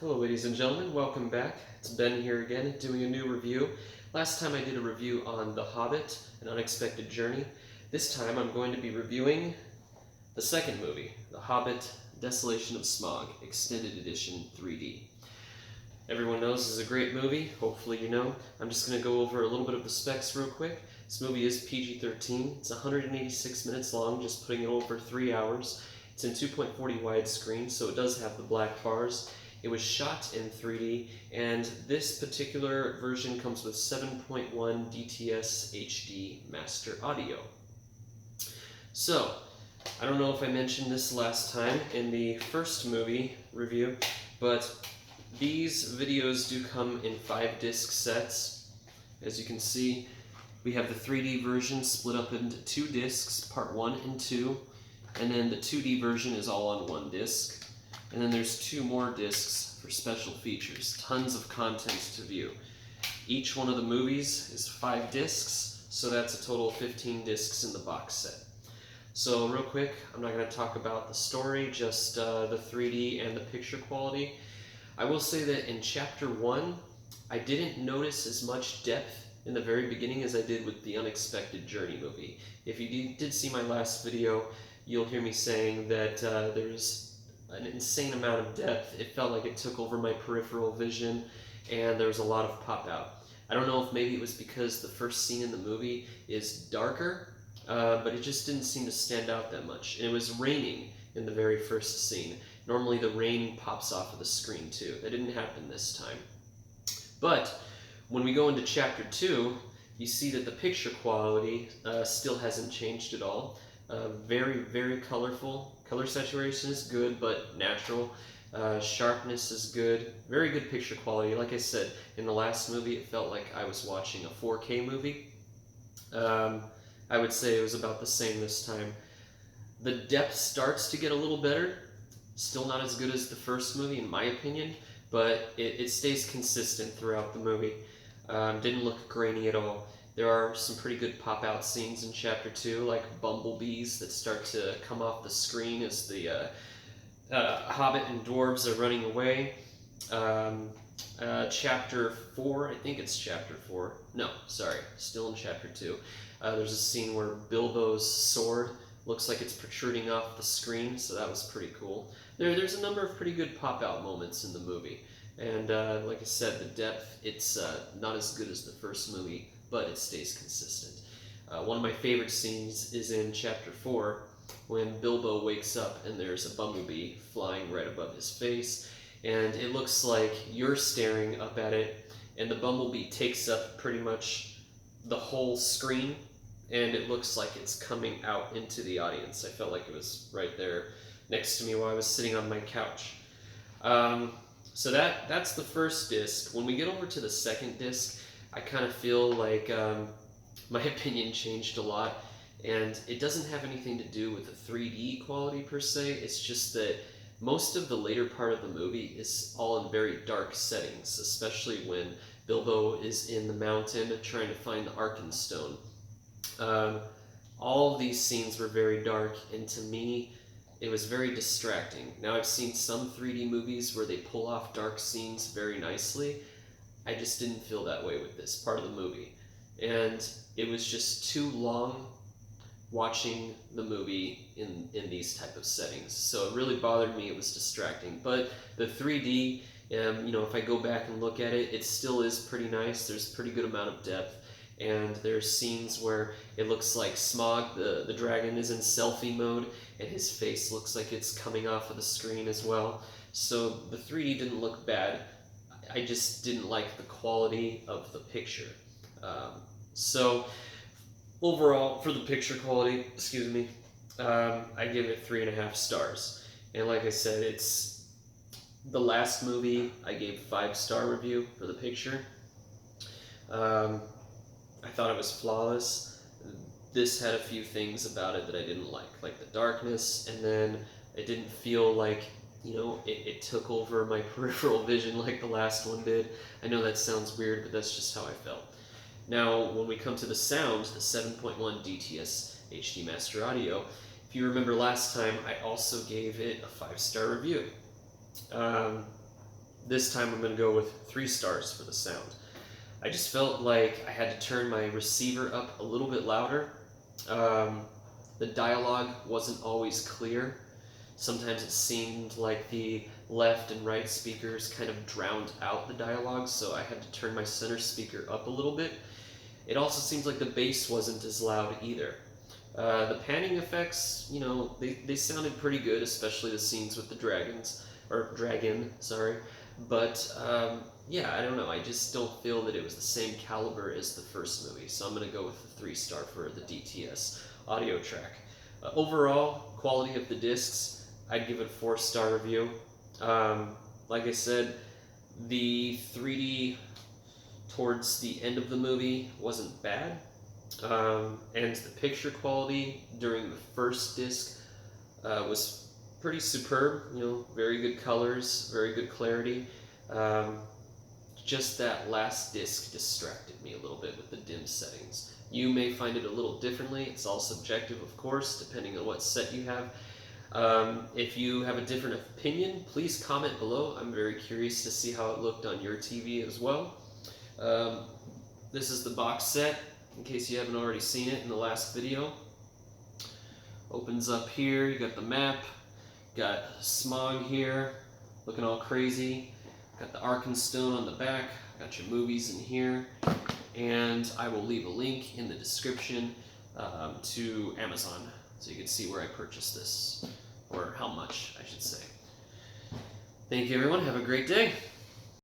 Hello ladies and gentlemen, welcome back. It's Ben here again, doing a new review. Last time I did a review on The Hobbit, An Unexpected Journey. This time I'm going to be reviewing the second movie, The Hobbit, Desolation of Smaug, Extended Edition 3D. Everyone knows this is a great movie, hopefully you know. I'm just going to go over a little bit of the specs real quick. This movie is PG-13, it's 186 minutes long, just putting it over 3 hours. It's in 2.40 widescreen, so it does have the black bars. It was shot in 3D, and this particular version comes with 7.1 DTS HD master audio. So, I don't know if I mentioned this last time in the first movie review, but these videos do come in 5-disc sets. As you can see, we have the 3D version split up into 2 discs, part 1 and 2, and then the 2D version is all on 1 disc. And then there's 2 more discs for special features, tons of content to view. Each one of the movies is 5 discs, so that's a total of 15 discs in the box set. So real quick, I'm not going to talk about the story, just the 3D and the picture quality. I will say that in Chapter 1, I didn't notice as much depth in the very beginning as I did with the Unexpected Journey movie. If you did see my last video, you'll hear me saying that there's an insane amount of depth. It felt like it took over my peripheral vision, and there was a lot of pop out. I don't know if maybe it was because the first scene in the movie is darker, but it just didn't seem to stand out that much. And it was raining in the very first scene. Normally the rain pops off of the screen too. That didn't happen this time. But when we go into Chapter 2, you see that the picture quality still hasn't changed at all. Very, very colorful. Color saturation is good, but natural. Sharpness is good. Very good picture quality. Like I said, in the last movie, it felt like I was watching a 4K movie. I would say it was about the same this time. The depth starts to get a little better. Still not as good as the first movie, in my opinion, but it stays consistent throughout the movie. Didn't look grainy at all. There are some pretty good pop-out scenes in Chapter 2, like bumblebees that start to come off the screen as the Hobbit and dwarves are running away. Chapter 4, I think it's Chapter 4. No, sorry, still in Chapter 2. There's a scene where Bilbo's sword looks like it's protruding off the screen, so that was pretty cool. There's a number of pretty good pop-out moments in the movie. And like I said, the depth, it's not as good as the first movie, but it stays consistent. One of my favorite scenes is in Chapter 4, when Bilbo wakes up and there's a bumblebee flying right above his face, and it looks like you're staring up at it, and the bumblebee takes up pretty much the whole screen, and it looks like it's coming out into the audience. I felt like it was right there next to me while I was sitting on my couch. So that's the first disc. When we get over to the second disc, I kind of feel like my opinion changed a lot, and it doesn't have anything to do with the 3D quality per se. It's just that most of the later part of the movie is all in very dark settings, especially when Bilbo is in the mountain trying to find the Arkenstone. All of these scenes were very dark, and to me, it was very distracting. Now, I've seen some 3D movies where they pull off dark scenes very nicely. I just didn't feel that way with this part of the movie. And it was just too long watching the movie in these type of settings. So it really bothered me, it was distracting. But the 3D, if I go back and look at it, it still is pretty nice. There's a pretty good amount of depth. And there's scenes where it looks like Smaug, the dragon, is in selfie mode, and his face looks like it's coming off of the screen as well. So the 3D didn't look bad. I just didn't like the quality of the picture. So overall, for the picture quality, I give it 3.5 stars. And like I said, it's the last movie I gave 5-star review for the picture. I thought it was flawless. This had a few things about it that I didn't like the darkness, and then it didn't feel like, it took over my peripheral vision like the last one did. I know that sounds weird, but that's just how I felt. Now, when we come to the sound, the 7.1 DTS HD Master Audio, if you remember last time, I also gave it a 5-star review. this time I'm going to go with 3 stars for the sound. I just felt like I had to turn my receiver up a little bit louder. The dialogue wasn't always clear. Sometimes it seemed like the left and right speakers kind of drowned out the dialogue, so I had to turn my center speaker up a little bit. It also seems like the bass wasn't as loud either. The panning effects, you know, they sounded pretty good, especially the scenes with the dragon, sorry. But yeah, I don't know, I just don't feel that it was the same caliber as the first movie, so I'm going to go with the 3-star for the DTS audio track. Overall, quality of the discs, I'd give it a 4-star review. Like I said, the 3D towards the end of the movie wasn't bad, and the picture quality during the first disc was pretty superb. You know, very good colors, very good clarity. Just that last disc distracted me a little bit with the dim settings. You may find it a little differently. It's all subjective, of course, depending on what set you have. If you have a different opinion, please comment below. I'm very curious to see how it looked on your TV as well. This is the box set, in case you haven't already seen it in the last video. Opens up here, you got the map, got Smaug here, looking all crazy. Got the Arkenstone on the back, got your movies in here, and I will leave a link in the description to Amazon, so you can see where I purchased this, or how much, I should say. Thank you everyone, have a great day.